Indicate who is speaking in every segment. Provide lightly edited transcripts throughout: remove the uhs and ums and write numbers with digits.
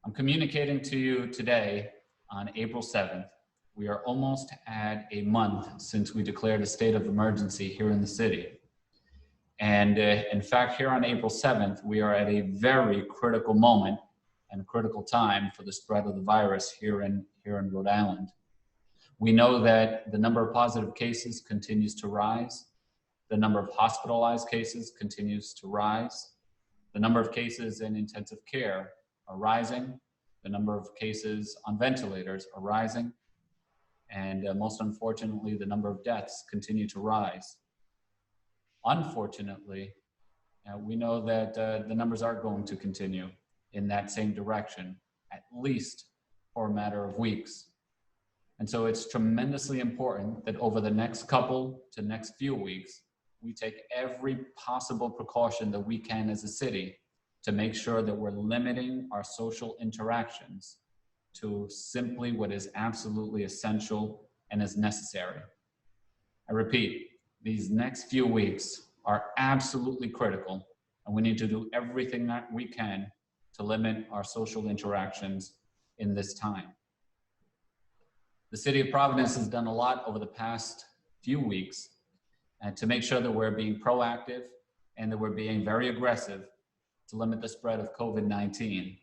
Speaker 1: I'm communicating to you today on April 7th. We are almost at a month since we declared a state of emergency here in the city. And in fact, here on April 7th, we are at a very critical moment and critical time for the spread of the virus here in Rhode Island. We know that the number of positive cases continues to rise. The number of hospitalized cases continues to rise. The number of cases in intensive care are rising. The number of cases on ventilators are rising. And most unfortunately, the number of deaths continue to rise. Unfortunately, we know that the numbers are going to continue in that same direction, at least for a matter of weeks. And so it's tremendously important that over the next couple to next few weeks, we take every possible precaution that we can as a city to make sure that we're limiting our social interactions to simply what is absolutely essential and is necessary. I repeat, these next few weeks are absolutely critical, and we need to do everything that we can to limit our social interactions in this time. The city of Providence has done a lot over the past few weeks to make sure that we're being proactive and that we're being very aggressive to limit the spread of COVID-19.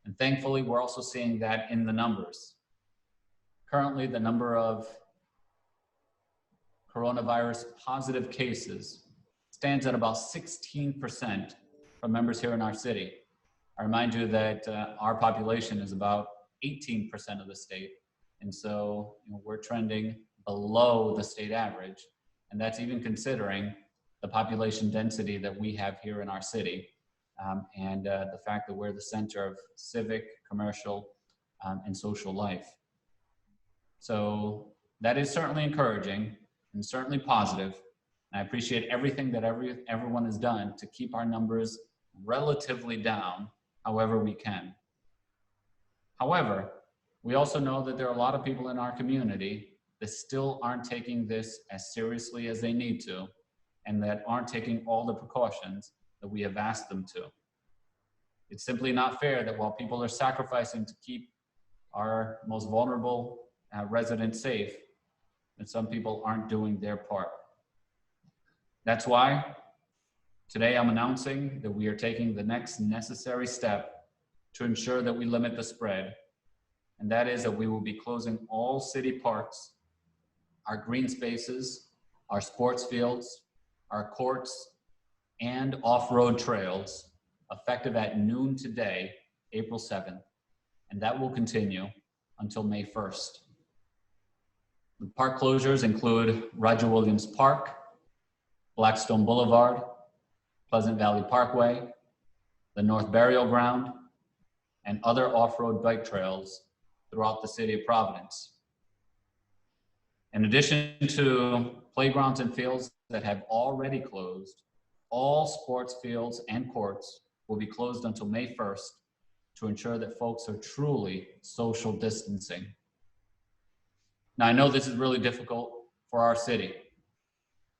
Speaker 1: And thankfully, we're also seeing that in the numbers. Currently, the number of coronavirus positive cases stands at about 16% for members here in our city. I remind you that our population is about 18% of the state. And so we're trending below the state average. And that's even considering the population density that we have here in our city and the fact that we're the center of civic, commercial, and social life. So that is certainly encouraging and certainly positive. And I appreciate everything that everyone has done to keep our numbers relatively down however we can. However, we also know that there are a lot of people in our community that still aren't taking this as seriously as they need to, and that aren't taking all the precautions that we have asked them to. It's simply not fair that while people are sacrificing to keep our most vulnerable residents safe, that some people aren't doing their part. That's why today I'm announcing that we are taking the next necessary step to ensure that we limit the spread, and that is that we will be closing all city parks, our green spaces, our sports fields, our courts, and off-road trails, effective at noon today, April 7th, and that will continue until May 1st. The park closures include Roger Williams Park, Blackstone Boulevard, Pleasant Valley Parkway, the North Burial Ground, and other off-road bike trails throughout the city of Providence. In addition to playgrounds and fields that have already closed, all sports fields and courts will be closed until May 1st to ensure that folks are truly social distancing. Now, I know this is really difficult for our city.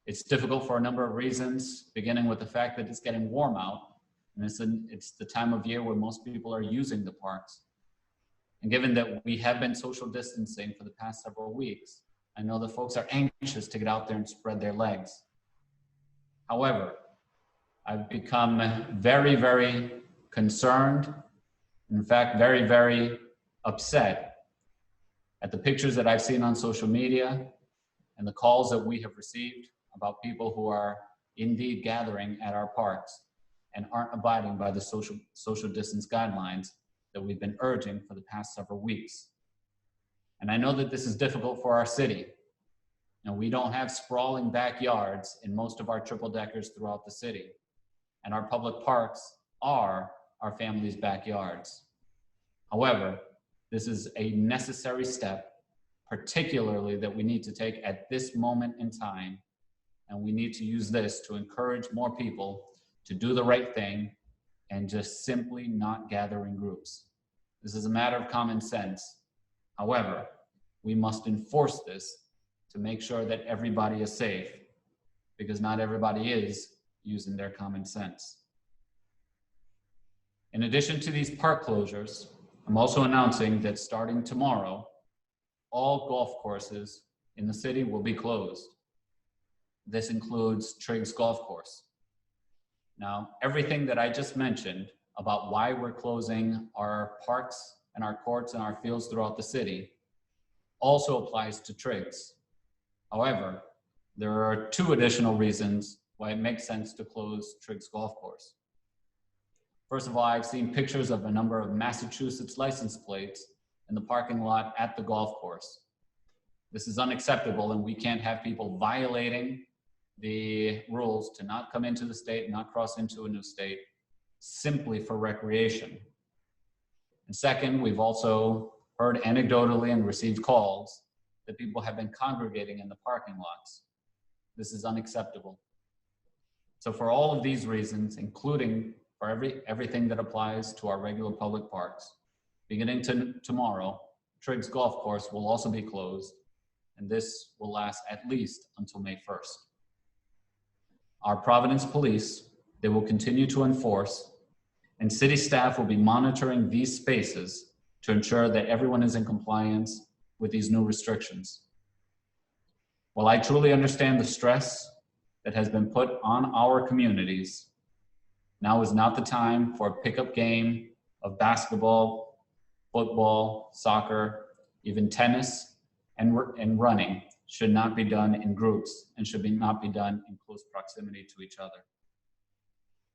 Speaker 1: It's difficult for a number of reasons, beginning with the fact that it's getting warm out, and it's the time of year where most people are using the parks. And given that we have been social distancing for the past several weeks, I know that folks are anxious to get out there and spread their legs. However, I've become very, very concerned, in fact, very, very upset at the pictures that I've seen on social media and the calls that we have received about people who are indeed gathering at our parks and aren't abiding by the social distance guidelines that we've been urging for the past several weeks. And I know that this is difficult for our city. We don't have sprawling backyards in most of our triple deckers throughout the city. And our public parks are our family's backyards. However, this is a necessary step, particularly that we need to take at this moment in time. And we need to use this to encourage more people to do the right thing and just simply not gather in groups. This is a matter of common sense. However, we must enforce this to make sure that everybody is safe, because not everybody is using their common sense. In addition to these park closures, I'm also announcing that starting tomorrow, all golf courses in the city will be closed. This includes Triggs Golf Course. Now, everything that I just mentioned about why we're closing our parks and our courts and our fields throughout the city also applies to Triggs. However, there are 2 additional reasons why it makes sense to close Triggs Golf Course. First of all, I've seen pictures of a number of Massachusetts license plates in the parking lot at the golf course. This is unacceptable, and we can't have people violating the rules to not come into the state, not cross into a new state, simply for recreation. And second, we've also heard anecdotally and received calls that people have been congregating in the parking lots. This is unacceptable. So for all of these reasons, including for everything that applies to our regular public parks, beginning tomorrow, Triggs Golf Course will also be closed, and this will last at least until May 1st. Our Providence police, they will continue to enforce, and city staff will be monitoring these spaces to ensure that everyone is in compliance with these new restrictions. While I truly understand the stress that has been put on our communities, now is not the time for a pickup game of basketball, football, soccer, even tennis, and running should not be done in groups and should not be done in close proximity to each other.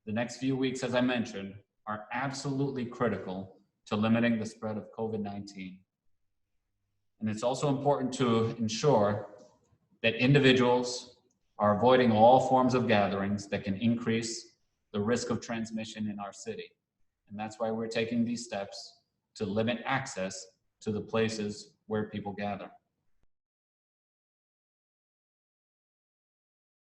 Speaker 1: The next few weeks, as I mentioned, are absolutely critical to limiting the spread of COVID-19. And it's also important to ensure that individuals are avoiding all forms of gatherings that can increase the risk of transmission in our city. And that's why we're taking these steps to limit access to the places where people gather.